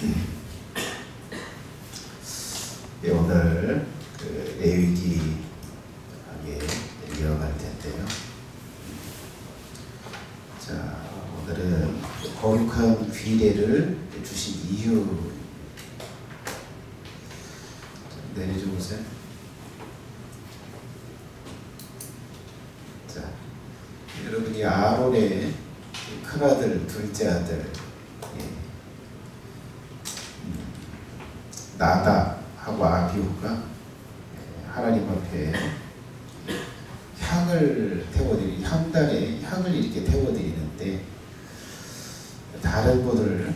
네, 오늘 레위기에 이어갈 텐데요. 자, 오늘은 거룩한 규례를 주신 이유. 내려주세요. 자, 여러분이 아론의 큰아들, 둘째 아들 나답하고 아비후가 하나님 앞에 향을 태워드리, 향단에 향을 이렇게 태워드리는데 다른 불을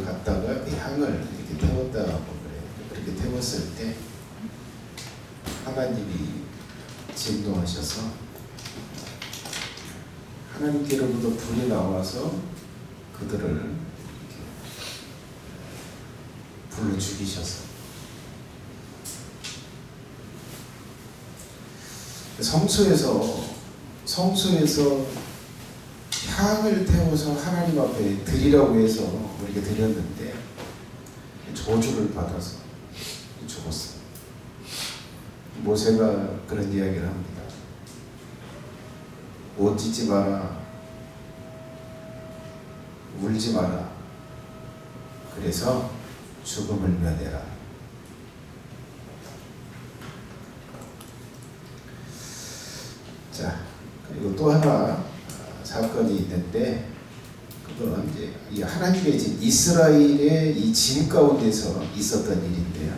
갖다가 그 향을 이렇게 태웠다고 그래요. 그렇게 태웠을 때 하나님이 진노하셔서 하나님께로부터 불이 나와서 그들을 이렇게 불로 죽이셔서 성소에서 향을 태워서 하나님 앞에 드리라고 해서 우리가 드렸는데 저주를 받아서 죽었어요. 모세가 그런 이야기를 합니다. 옷 찢지 마라, 울지 마라, 그래서 죽음을 면해라. 자, 그리고 또 하나 사건이 있는데, 그건 이제 이 하나님의 진, 이스라엘의 이 진 가운데서 있었던 일인데요.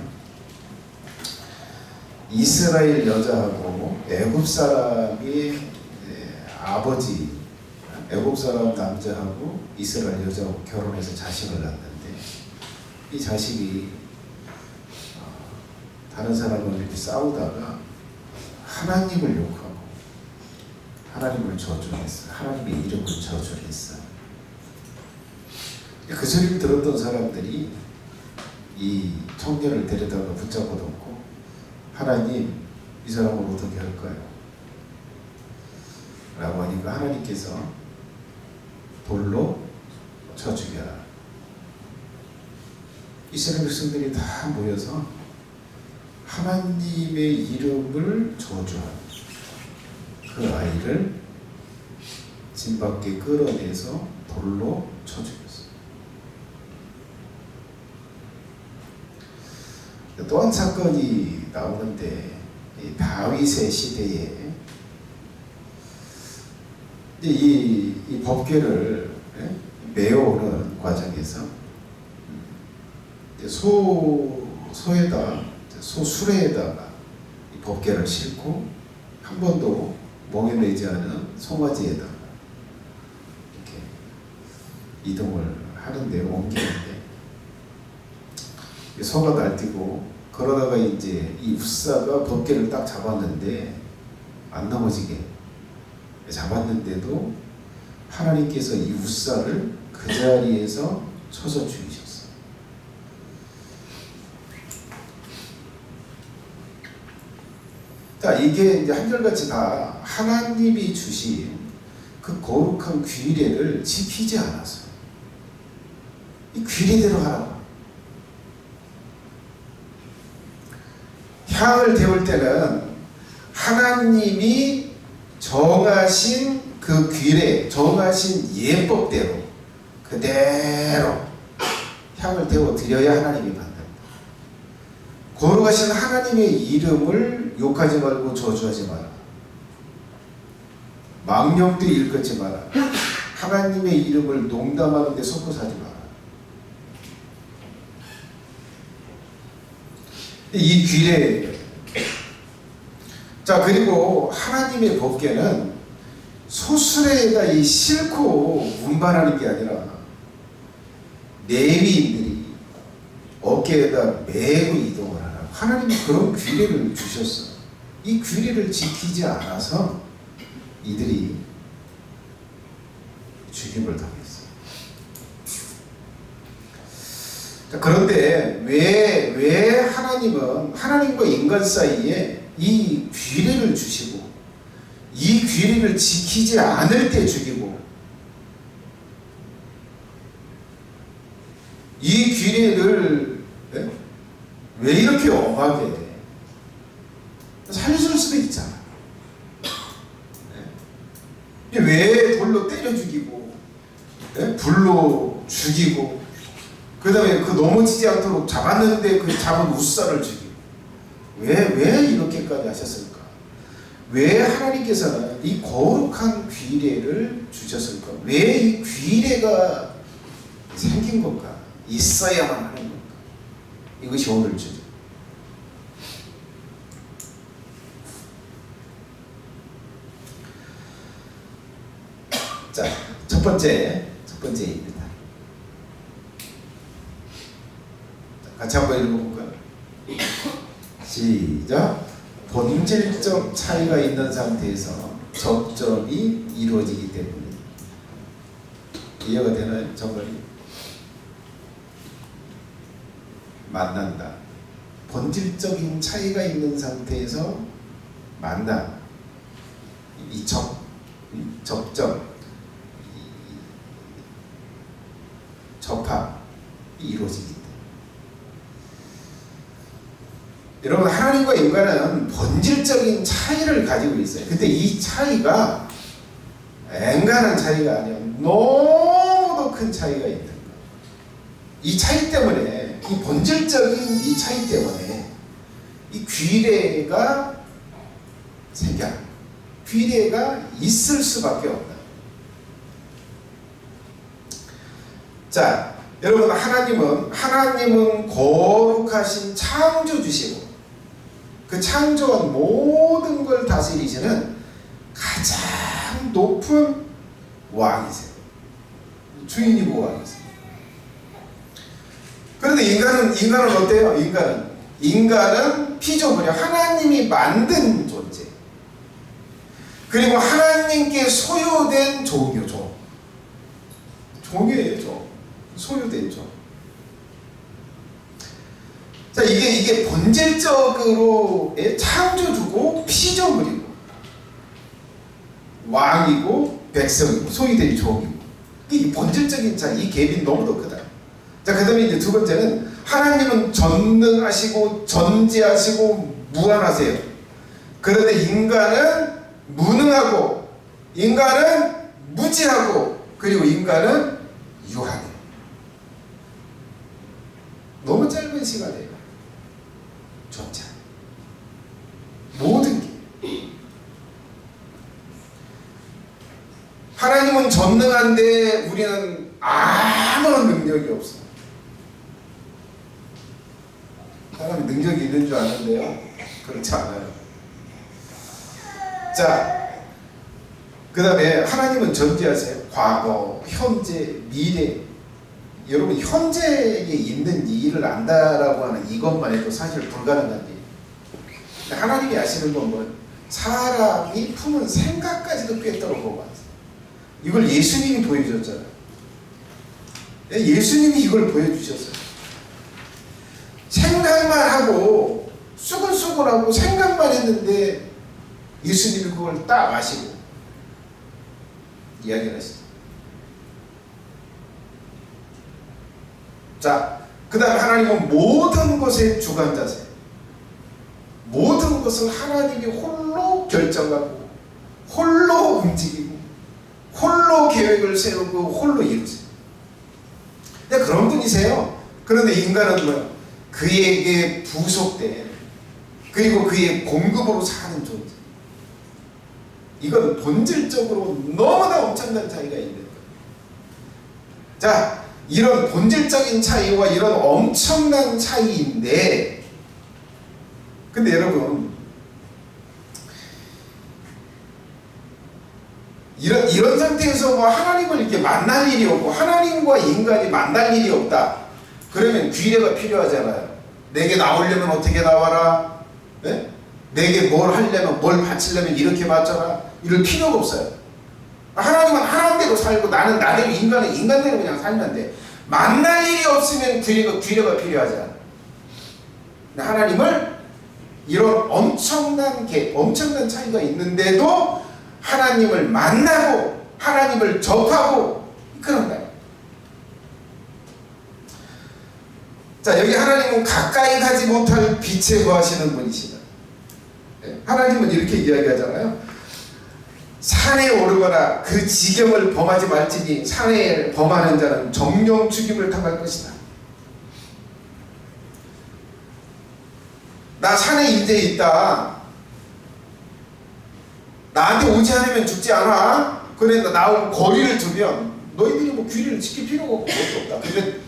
이스라엘 여자하고 애굽 사람이 아버지, 애굽 사람 남자하고 이스라엘 여자하고 결혼해서 자식을 낳는데, 이 자식이 다른 사람과 이렇게 싸우다가 하나님을 욕하고 하나님을 저주했어요. 하나님의 이름을 저주했어요. 그 소리를 들었던 사람들이 이 청년을 데려다가 붙잡아 놓고, 하나님, 이 사람을 어떻게 할까요? 라고 하니까 하나님께서 돌로 쳐 죽여라. 이스라엘 백성들이 다 모여서 하나님의 이름을 저주한 그 아이를 집 밖에 끌어내서 돌로 쳐 죽였어요. 또 한 사건이 나오는데, 다윗의 시대에 이 법궤를 메어오는 과정에서 소수레에다가 이 법궤를 싣고 한 번도 목에 매지 않은 송아지에다가 이렇게 이동을 하는데, 옮기는데 소가 날뛰고 그러다가 이제 이 우사가 법궤를 딱 잡았는데 안 넘어지게 잡았는데도 하나님께서 이 우사를 그 자리에서 쳐서 죽이셨어요. 자, 이게 이제 한결같이 다 하나님이 주신 그 거룩한 규례를 지키지 않아서, 이 규례대로 하라고. 향을 태울 때는 하나님이 정하신 그 규례, 정하신 예법대로 그대로 향을 태워 드려야 하나님이 받는다. 거룩하신 하나님의 이름을 욕하지 말고 저주하지 마라. 망령되이 일컫지 마라. 하나님의 이름을 농담하는 데 섞어서 하지 마라. 이 규례예요. 자, 그리고 하나님의 법궤는 소수레에다 이 싣고 운반하는 게 아니라 레위인들이 어깨에다 메고 이동을 하라고 하나님이 그런 규례를 주셨어. 이 규례를 지키지 않아서 이들이 죽임을 당했어. 자, 그런데 왜 하나님은 하나님과 인간 사이에 이 규례를 주시고 이 규례를 지키지 않을 때 죽이고 이 귀례를 왜 이렇게 엄하게 살릴 수도 있잖아. 왜 돌로 때려 죽이고 불로 죽이고 그 다음에 그 넘어지지 않도록 잡았는데 그 잡은 우사를 죽이고 왜 이렇게까지 하셨을까? 왜 하나님께서는 이 거룩한 귀례를 주셨을까? 왜 이 귀례가 생긴 건가? 있어야만 하는 건가? 이것이 오늘 주제. 자, 첫 번째입니다. 같이 한번 읽어볼까요? 시작. 본질적 차이가 있는 상태에서 접점이 이루어지기 때문에. 이해가 되나요? 정말이 만난다. 본질적인 차이가 있는 상태에서 만나. 이 접점, 접합이 이루어지기 때문에. 여러분, 하나님과 인간은 본질적인 차이를 가지고 있어요. 근데 이 차이가 앵간한 차이가 아니라 너무도 큰 차이가 있는 거예요. 이 차이 때문에, 이 본질적인 이 차이 때문에 이 귀례가 생겨. 귀례가 있을 수밖에 없다. 자, 여러분, 하나님은 거룩하신 창조주시고 그 창조한 모든 걸 다스리시는 가장 높은 왕이세요. 주인이고 왕이세요. 그런데 인간은 어때요? 인간은 피조물이야. 하나님이 만든 존재. 그리고 하나님께 소유된 종이에요. 종이에요. 소유된 종. 자, 이게 본질적으로 창조주고 피조물이고 왕이고 백성이고 소유된 종이고, 이 본질적인 차이, 이 갭이 너무도 크다. 자, 그 다음에 이제 두 번째는 하나님은 전능하시고 전지하시고 무한하세요. 그런데 인간은 무능하고 인간은 무지하고 그리고 인간은 유한해요. 너무 짧은 시간에 존재. 모든 게. 하나님은 전능한데 우리는 아무런 능력이 없어. 사람이 능력이 있는 줄 아는데요, 그렇지 않아요. 자, 그 다음에 하나님은 전지하세요. 과거, 현재, 미래. 여러분, 현재에 있는 일을 안다라고 하는 이것만 해도 사실 불가능한 일이에요. 하나님이 아시는 건 뭐예요? 사람이 품은 생각까지도 꿰뚫어 보고 왔어요. 이걸 예수님이 보여줬잖아요. 예수님이 이걸 보여주셨어요. 생각만 하고 수근수근하고 생각만 했는데 예수님이 그걸 딱 아시고 이야기를 하시죠. 자, 그 다음 하나님은 모든 것의 주관자세요. 모든 것을 하나님이 홀로 결정하고 홀로 움직이고 홀로 계획을 세우고 홀로 이루세요. 그런 분이세요. 그런데 인간은 뭐예요? 그에게 부속된 그리고 그의 공급으로 사는 존재. 이건 본질적으로 너무나 엄청난 차이가 있는 거예요. 자, 이런 본질적인 차이와 이런 엄청난 차이인데, 근데 여러분, 이런 상태에서 뭐 하나님을 이렇게 만날 일이 없고 하나님과 인간이 만날 일이 없다. 그러면 귀례가 필요하잖아요. 내게 나오려면 어떻게 나와라? 네? 내게 뭘 하려면, 뭘 바치려면 이렇게 바쳐라. 이럴 필요가 없어요. 하나님은 하나님대로 살고 나는 나대로 인간은 인간대로 그냥 살면 돼. 만날 일이 없으면 귀례가 필요하잖아. 하나님을 이런 엄청난 차이가 있는데도 하나님을 만나고 하나님을 접하고 그런 거예요. 자, 여기 하나님은 가까이 가지 못할 빛에 거하시는 분이시다. 하나님은 이렇게 이야기하잖아요. 산에 오르거나 그 지경을 범하지 말지니 산에 범하는 자는 정령 죽임을 당할 것이다. 나 산에 이제 있다. 나한테 오지 않으면 죽지 않아. 그래, 나하고 거리를 두면 너희들이 뭐 귀리를 지킬 필요가 없고 그것도 없다. 근데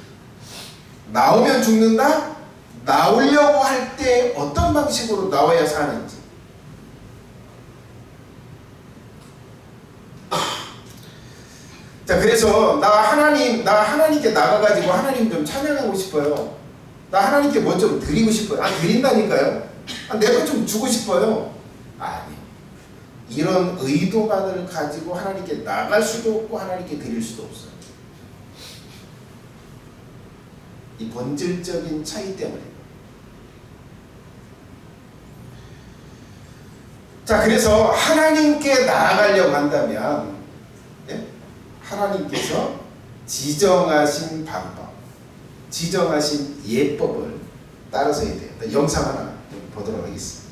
나오면 죽는다? 나오려고 할 때 어떤 방식으로 나와야 사는지. 자, 그래서 나 하나님께 나가가지고 하나님 좀 찬양하고 싶어요. 나 하나님께 뭐 좀 드리고 싶어요. 드린다니까요. 내가 좀 주고 싶어요. 아니, 이런 의도만을 가지고 하나님께 나갈 수도 없고 하나님께 드릴 수도 없어요. 이 본질적인 차이 때문에. 자, 그래서 하나님께 나아가려고 한다면 하나님께서 지정하신 방법, 지정하신 예법을 따라서 해야 돼요. 영상 하나 보도록 하겠습니다.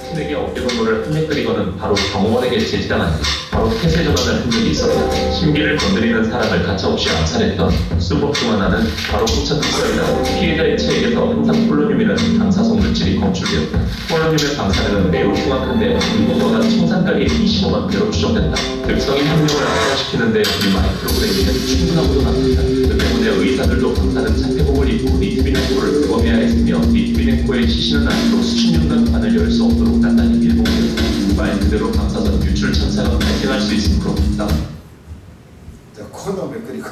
신에게 어깨동무를 흠맥거리고는 바로 경호원에게 제지당한 바로 태세 전환을 한 적이 있었다. 신비를 건드리는 사람을 가차없이 암살했던 수법 중 하나는 바로 호착특설이다. 피해자의 체액에서 항상 폴로늄이라는 방사성 물질이 검출되었다. 폴로늄의 방사능은 매우 흉악한데 인구가 청산가리 25만 배로 추정된다. 득성인 혁명을 악화시키는데 이 마이크로그램이는 충분하고도 남습니다. 그 때문에 의사들도 방사능 차폐복을 입고 리트비넨코를 부검해야 했으며 리트비넨코의 시신은 않도록 수십 년간 관을 열 수 없도록 단단히 밀봉되었다. 말 그대로 방사선 유출 천사가 발생할 수 있으므로 자, 코너를 그리고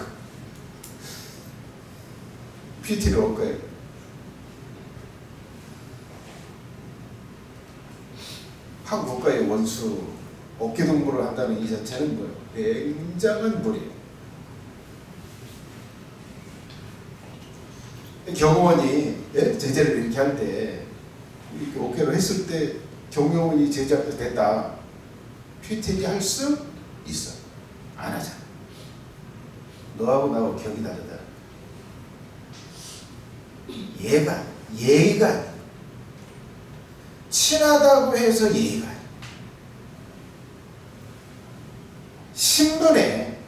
PT를 올 거예요. 한국 국가의 원수 어깨동무를 한다는 이 자체는 뭐예요? 굉장한 무리예요. 경호원이 제재를 이렇게 할 때 이렇게 어깨를 했을 때 경호원이 제재 앞에서 됐다. PT를 할 수 있어. 안 하잖아. 너하고 나하고 격이 다르다. 예의가 아니야. 친하다고 해서 예의가 아니야. 신분에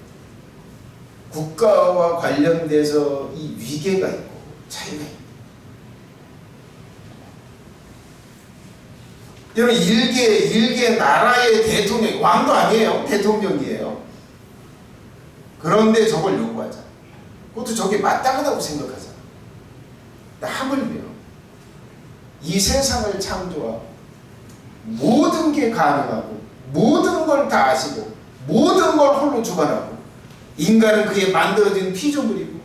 국가와 관련돼서 이 위계가 있고 차이가 있다. 여러분, 일개 나라의 대통령, 왕도 아니에요. 대통령이에요. 그런데 저걸 요구하잖아. 그것도 저게 마땅하다고 생각하잖아. 하물며 이 세상을 창조하고 모든 게 가능하고 모든 걸 다 아시고 모든 걸 홀로 주관하고 인간은 그의 만들어진 피조물이고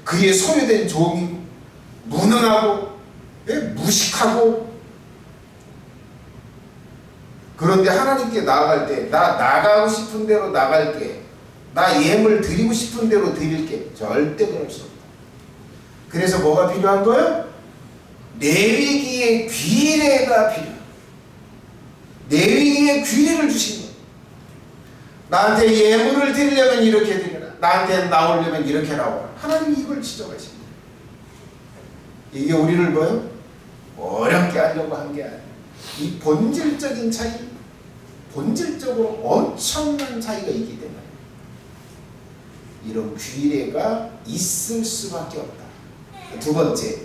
그의 소유된 종이고 무능하고 무식하고. 그런데 하나님께 나아갈 때 나 나가고 싶은 대로 나갈게, 나 예물 드리고 싶은 대로 드릴게. 절대 그럴 수 없다. 그래서 뭐가 필요한 거예요? 내위기의 귀례가 필요해요. 내위기의 귀례를 주신 거예요. 나한테 예물을 드리려면 이렇게 드려라. 나한테 나오려면 이렇게 나오라. 하나님이 이걸 지적하신 거예요. 이게 우리를 뭐예요? 어렵게 하려고 한 게 아니에요. 이 본질적인 차이, 본질적으로 엄청난 차이가 있기 때문에 이런 귀례가 있을 수밖에 없다. 두 번째,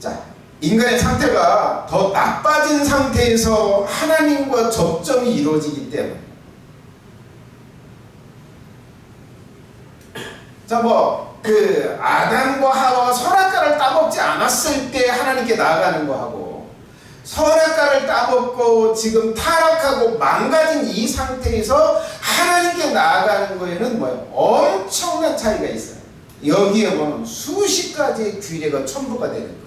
자, 인간의 상태가 더 나빠진 상태에서 하나님과 접점이 이루어지기 때문에, 자, 아담과 하와가 선악과를 따먹지 않았을 때 하나님께 나아가는 거하고, 선악과를 따먹고 지금 타락하고 망가진 이 상태에서 하나님께 나아가는 거에는 뭐예요? 엄청난 차이가 있어요. 여기에 보면 수십 가지의 규례가 첨부가 되는 거예요.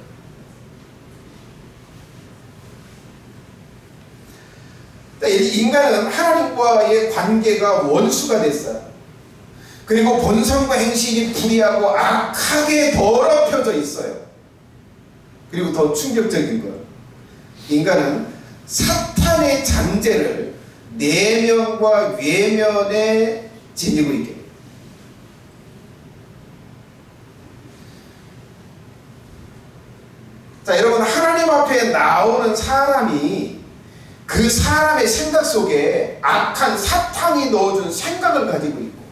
인간은 하나님과의 관계가 원수가 됐어요. 그리고 본성과 행실이 불의하고 악하게 더럽혀져 있어요. 그리고 더 충격적인 건 인간은 사탄의 잔재를 내면과 외면에 지니고 있게 됩니다. 자, 여러분, 하나님 앞에 나오는 사람이 그 사람의 생각 속에 악한 사탄이 넣어준 생각을 가지고 있고,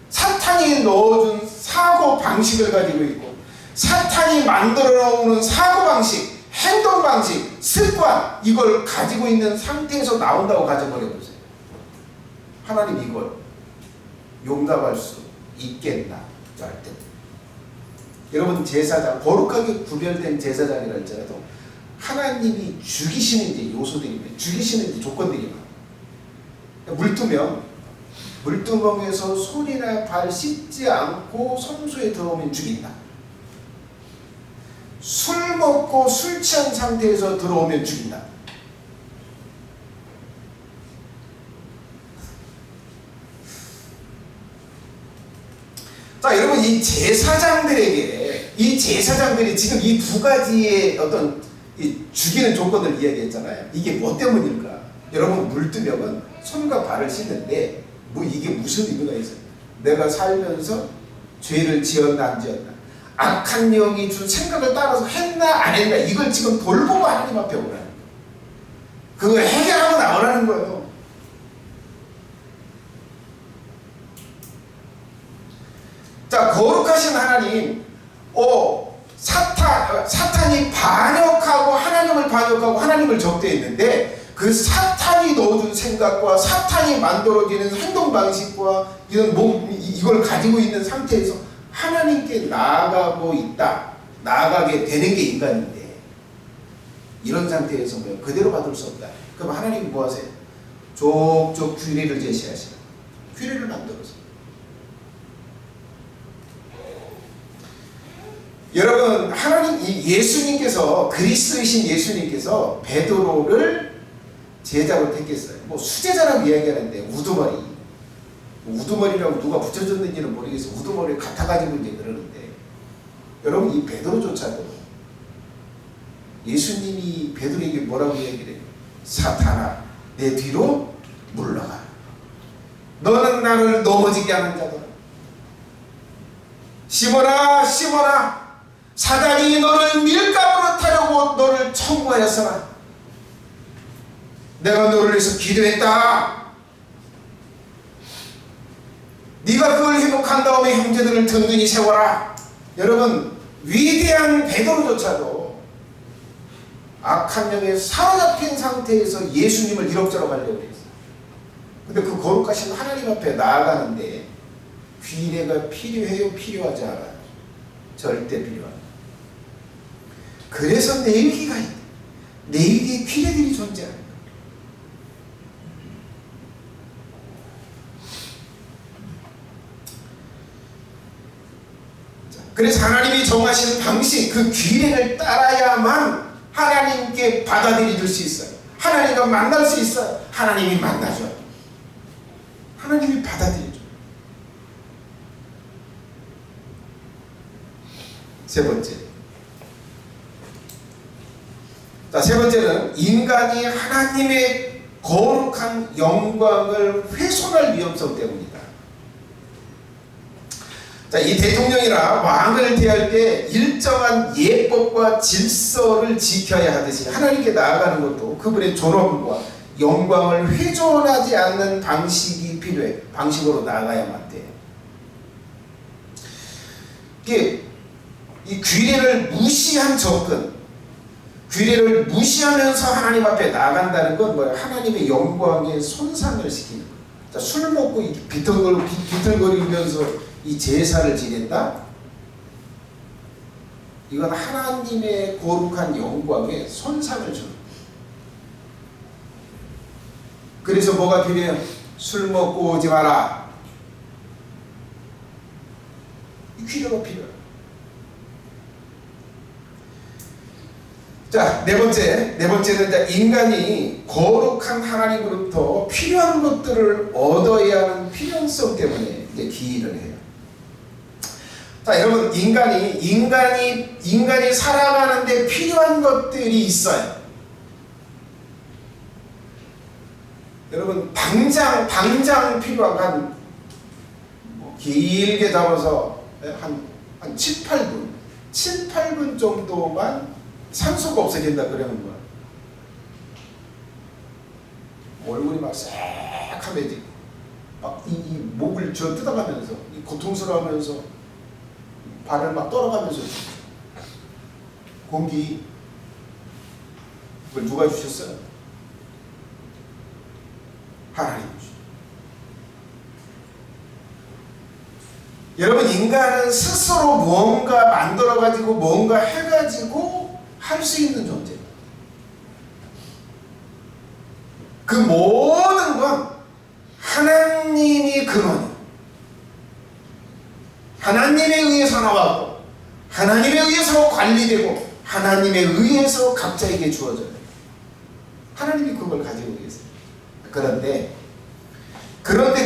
사탄이 넣어준 사고 방식을 가지고 있고, 사탄이 만들어 놓은 사고 방식, 행동 방식, 습관, 이걸 가지고 있는 상태에서 나온다고 가정을 해보세요. 하나님 이걸 용납할 수 있겠나? 할 때. 여러분, 제사장, 거룩하게 구별된 제사장이라 할지라도 하나님이 죽이시는 이제 요소들이, 죽이시는 이제 조건들이 많아요. 물두멍에서 손이나 발 씻지 않고 성소에 들어오면 죽인다. 술 먹고 술 취한 상태에서 들어오면 죽인다. 자, 여러분, 이 제사장들이 지금 이 두 가지의 어떤 이 죽이는 조건을 이야기했잖아요. 이게 뭐 때문일까? 여러분, 물두멍은 손과 발을 씻는데 이게 무슨 의미가 있어요? 내가 살면서 죄를 지었나 안 지었나, 악한 영이 준 생각을 따라서 했나 안 했나, 이걸 지금 돌보고 하나님 앞에 오라는 거예요. 그걸 해결하고 나오라는 거예요. 자, 거룩하신 하나님, 사탄이 반역하고 하나님을 반역하고 하나님을 적대했는데, 그 사탄이 넣어준 생각과 사탄이 만들어지는 행동 방식과 이걸 가지고 있는 상태에서 하나님께 나아가게 되는 게 인간인데, 이런 상태에서 그대로 받을 수 없다. 그럼 하나님이 뭐 하세요? 족족 규례를 제시하시라. 규례를 만들어서. 여러분, 예수님께서, 그리스도이신 예수님께서 베드로를 제자로 택했어요. 수제자라고 이야기하는데, 우두머리라고 누가 붙여줬는지는 모르겠어요. 우두머리를 갖다가지고 이제 그러는데, 여러분, 이 베드로조차도 예수님이 베드로에게 뭐라고 이야기를 해요? 사탄아, 내 뒤로 물러가. 너는 나를 넘어지게 하는 자다. 시몬아, 사단이 너를 밀가루로 타려고 너를 청구하였으나 내가 너를 위해서 기도했다. 네가 그걸 회복한 다음에 형제들을 든든히 세워라. 여러분, 위대한 베드로조차도 악한 영에 사로잡힌 상태에서 예수님을 이럭저럭 하려고 했어요. 근데 그 거룩하신 하나님 앞에 나아가는데 규례가 필요해요? 필요하지 않아요? 절대 필요합니다. 그래서 내위기가 있다. 내위기의 규례들이 존재합니다. 그래서 하나님이 정하시는 방식, 그 규례를 따라야만 하나님께 받아들여질 수 있어요. 하나님과 만날 수 있어요. 하나님이 만나줘요. 하나님이 받아들여줘요. 세 번째. 자, 세 번째는 인간이 하나님의 거룩한 영광을 훼손할 위험성 때문이다. 자, 이 대통령이나 왕을 대할 때 일정한 예법과 질서를 지켜야 하듯이 하나님께 나아가는 것도 그분의 존엄과 영광을 훼손하지 않는 방식이 필요해. 방식으로 나아가야만 돼. 이게 이 규례를 무시한 접근, 규례를 무시하면서 하나님 앞에 나아간다는 건 뭐예요? 하나님의 영광에 손상을 시키는 거예요. 자, 술 먹고 비틀거리면서 이 제사를 지낸다? 이건 하나님의 거룩한 영광에 손상을 주는 거예요. 그래서 뭐가 필요해요? 술 먹고 오지 마라. 이 규례가 필요해요. 자, 네 번째는 인간이 거룩한 하나님으로부터 필요한 것들을 얻어야 하는 필요성 때문에 이제 기인을 해요. 자, 여러분, 인간이 살아가는데 필요한 것들이 있어요. 여러분 당장 필요한 뭐 길게 잡아서 한 7, 8분 정도만 산소가 없어진다 그러는 거야. 얼굴이 막 새카매지고 막 이 목을 저 뜯어가면서 이 고통스러워하면서 발을 막 떨어가면서 공기 그걸 누가 주셨어요? 하나님 주셨어요. 여러분 인간은 스스로 무언가 만들어가지고 뭔가 해가지고 할 수 있는 존재입니다. 그 모든 건 하나님이 근원이에요. 하나님에 의해서 나왔고 하나님에 의해서 관리되고 하나님에 의해서 각자에게 주어져요. 하나님이 그걸 가지고 계세요. 그런데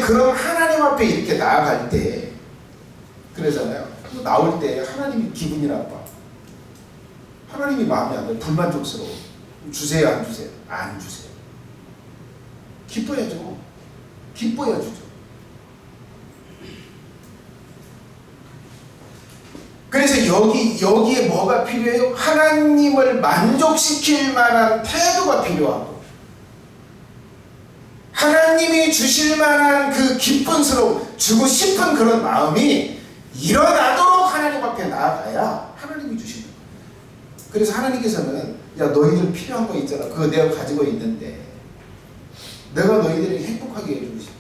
그럼 하나님 앞에 이렇게 나아갈 때 그러잖아요. 나올 때 하나님이 기분이 나빠. 하나님이 마음에 안 들어. 불만족스러워. 주세요 안 주세요? 안 주세요. 기뻐야죠. 기뻐야 주죠. 그래서 여기에 뭐가 필요해요? 하나님을 만족시킬 만한 태도가 필요하고 하나님이 주실 만한 그 기쁨스러움, 주고 싶은 그런 마음이 일어나도록 하나님 앞에 나아가야 하나님이 주시는 거예요. 그래서 하나님께서는 야 너희들 필요한 거 있잖아. 그거 내가 가지고 있는데 내가 너희들에게 행복하게 해주고 싶어.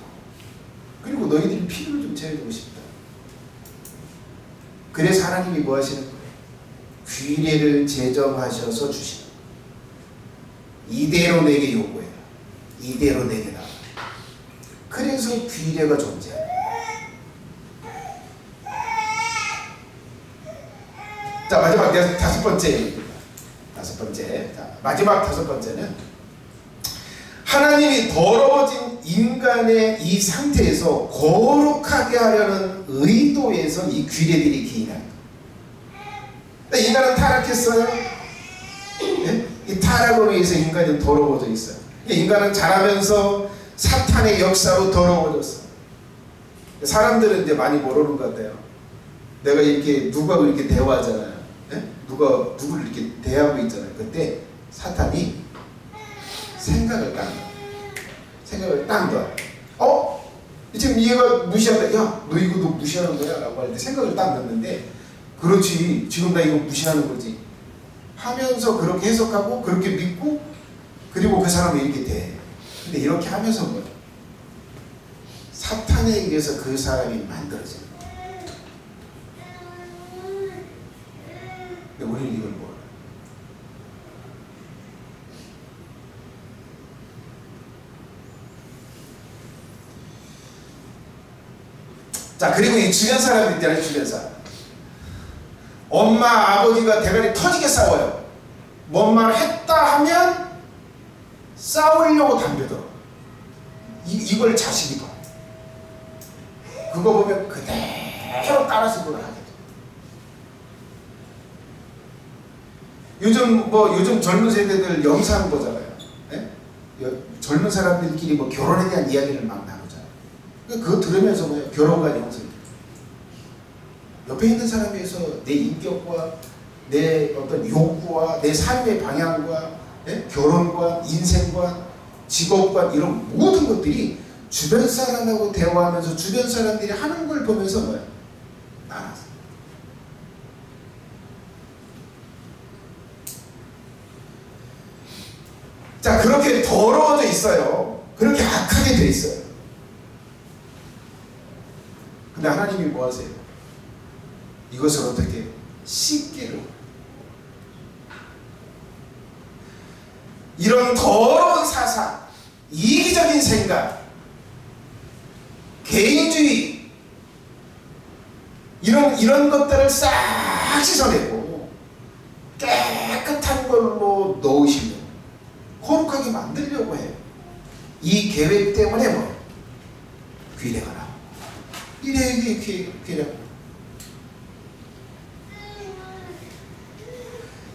그리고 너희들이 필요를 좀 채워주고 싶다. 그래서 하나님이 뭐 하시는 거예요? 규례를 제정하셔서 주시는 거예요. 이대로 내게 요구해라. 이대로 내게 나와. 그래서 규례가 존재해요. 자 마지막 다섯 번째. 자, 마지막 다섯 번째는 하나님이 더러워진 인간의 이 상태에서 거룩하게 하려는 의도에서 이 규례들이 기인한 거예요. 인간은 타락했어요. 네? 이 타락으로 인해서 인간은 더러워져 있어요. 인간은 자라면서 사탄의 역사로 더러워졌어. 사람들은 이제 많이 모르는 것 같아요. 내가 이렇게 누가 이렇게 대화하잖아요. 네? 누구를 이렇게 대하고 있잖아요. 그때 사탄이 생각을 딱 놔. 지금 얘가 무시한다. 야, 너 이거 너 무시하는 거야? 라고 할 때 생각을 딱 넣는데 그렇지. 지금 나 이거 무시하는 거지. 하면서 그렇게 해석하고 그렇게 믿고 그리고 그 사람이 이렇게 돼. 근데 이렇게 하면서 뭐야? 사탄에 의해서 그 사람이 만들어져요. 근데 우리는 이걸 몰라. 자, 그리고 이 주변 사람들 있잖아요. 주변 사람. 엄마, 아버지가 대가리 터지게 싸워요. 뭔 말을 했다 하면 싸우려고 덤벼들어. 이걸 자식이 봐. 그거 보면 그대로 따라서 그걸 하게 돼. 요즘 젊은 세대들 영상 보잖아요. 네? 젊은 사람들끼리 뭐 결혼에 대한 이야기를 막 나누잖아요. 그거 들으면서 뭐예요? 결혼관 영상. 옆에 있는 사람에 의해서 내 인격과 내 어떤 욕구와 내 삶의 방향과 결혼관, 인생관, 직업관 이런 모든 것들이 주변 사람하고 대화하면서 주변 사람들이 하는 걸 보면서 뭐예요? 나눠서. 자, 그렇게 더러워져 있어요. 그렇게 악하게 돼 있어요. 근데 하나님이 뭐 하세요? 이것을 어떻게 씻기를. 이런 더러운 사상, 이기적인 생각, 개인주의 이런 것들을 싹 씻어내고 깨끗한 걸로 넣으시면 거룩하게 만들려고 해요. 이 계획 때문에 뭐예요? 규례가 나와. 이래 규례가.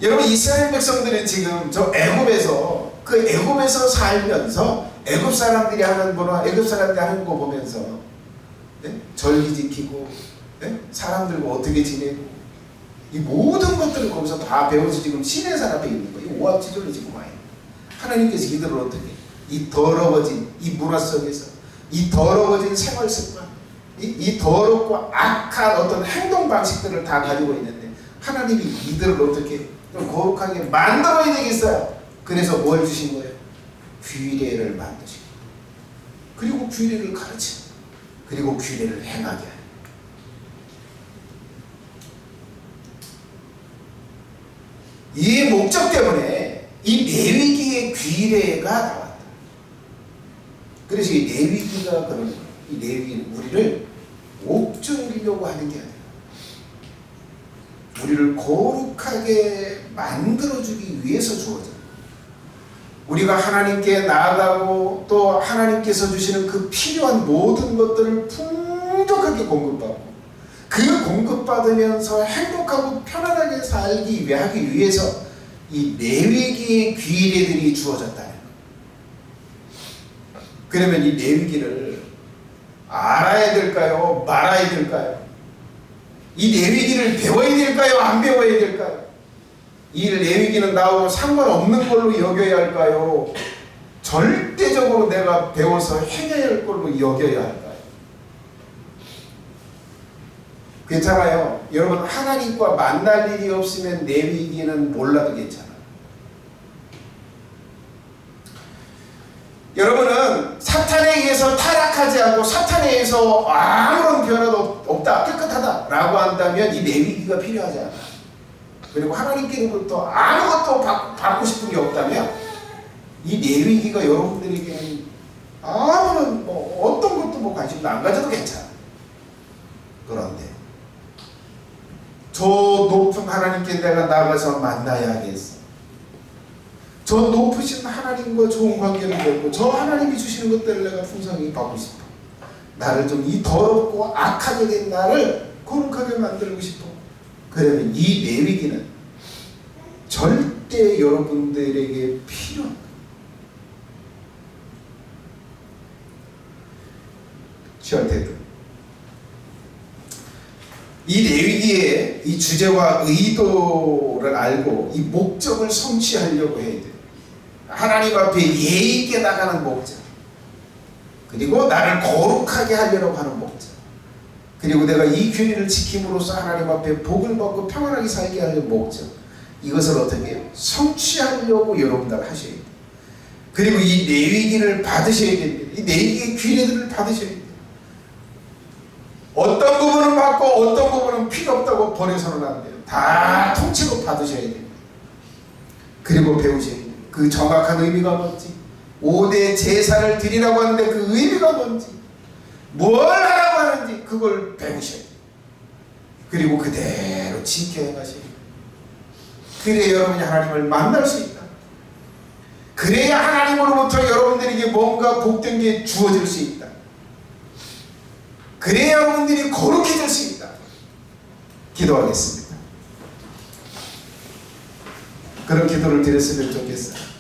여러분 이스라엘 백성들은 지금 저 애굽에서 살면서 애굽 사람들이 하는 문화, 애굽 사람들이 하는 거 보면서 절기 지키고 사람들과 어떻게 지내고 이 모든 것들을 거기서 다 배워서 지금 신의 산 앞에 있는 거예요. 오합지졸로 지금 와요. 하나님께서 이들을 어떻게 이 더러워진 이 문화 속에서 이 더러워진 생활 습관 이 더럽고 악한 어떤 행동 방식들을 다 가지고 있는데 하나님이 이들을 어떻게 좀 거룩하게 만들어야 되겠어요. 그래서 뭘 주신 거예요? 규례를 만드시고 그리고 규례를 가르치고 그리고 규례를 행하게 하는 이 목적 때문에 이 레위기의 규례가 나왔다. 그래서 이 레위기가 그러는 거예요. 이 레위기는 우리를 옥죄우려고 하는 게 아니라 우리를 거룩하게 만들어주기 위해서 주어져요. 우리가 하나님께 나아가고 또 하나님께서 주시는 그 필요한 모든 것들을 풍족하게 공급받고 그 공급받으면서 행복하고 편안하게 살기 하기 위해서 이 레위기의 규례들이 주어졌다는 거예요. 그러면 이 레위기를 알아야 될까요? 말아야 될까요? 이 레위기를 배워야 될까요? 안 배워야 될까요? 이 레위기는 나하고 상관없는 걸로 여겨야 할까요? 절대적으로 내가 배워서 행해야 할 걸로 여겨야 할까요? 괜찮아요. 여러분 하나님과 만날 일이 없으면 레위기는 몰라도 괜찮아요. 여러분은 사탄에 의해서 타락하지 않고 사탄에 의해서 아무런 변화도 없다, 깨끗하다 라고 한다면 이 레위기가 필요하지 않아. 그리고 하나님께로부터 아무것도 받고 싶은 게 없다면 이 레위기가 여러분들에게는 아무런 어떤 것도 관심도 안 가져도 괜찮아. 그런데 저 높은 하나님께 내가 나가서 만나야겠어. 저 높으신 하나님과 좋은 관계를 맺고 저 하나님이 주시는 것들을 내가 풍성히 받고 싶어. 나를 좀 이 더럽고 악하게 된 나를 거룩하게 만들고 싶어. 그러면 이 레위기는 절대 여러분들에게 필요한 거예요. 절대로. 이 레위기의 이 주제와 의도를 알고 이 목적을 성취하려고 해야 돼요. 하나님 앞에 예의 있게 나가는 목적, 그리고 나를 거룩하게 하려고 하는 목적, 그리고 내가 이 규례를 지킴으로써 하나님 앞에 복을 받고 평안하게 살게 하는 목적, 이것을 어떻게 해요? 성취하려고 여러분들 하셔야 돼요. 그리고 이 레위기를 받으셔야 됩니다. 이 레위기의 규례들을 받으셔야 돼요. 어떤 부분은 받고 어떤 부분은 필요 없다고 버려서는 안 돼요. 다 통째로 받으셔야 됩니다. 그리고 배우셔야 돼요. 그 정확한 의미가 뭔지, 5대 제사를 드리라고 하는데 그 의미가 뭔지, 뭘 하라고 하는지 그걸 배우셔야 돼요. 그리고 그대로 지켜 행하셔야 돼요. 그래야 여러분이 하나님을 만날 수 있다. 그래야 하나님으로부터 여러분들에게 뭔가 복된 게 주어질 수 있다. 그래야 여러분들이 거룩해질 수 있다. 기도하겠습니다. 그런 기도를 드렸으면 좋겠어요.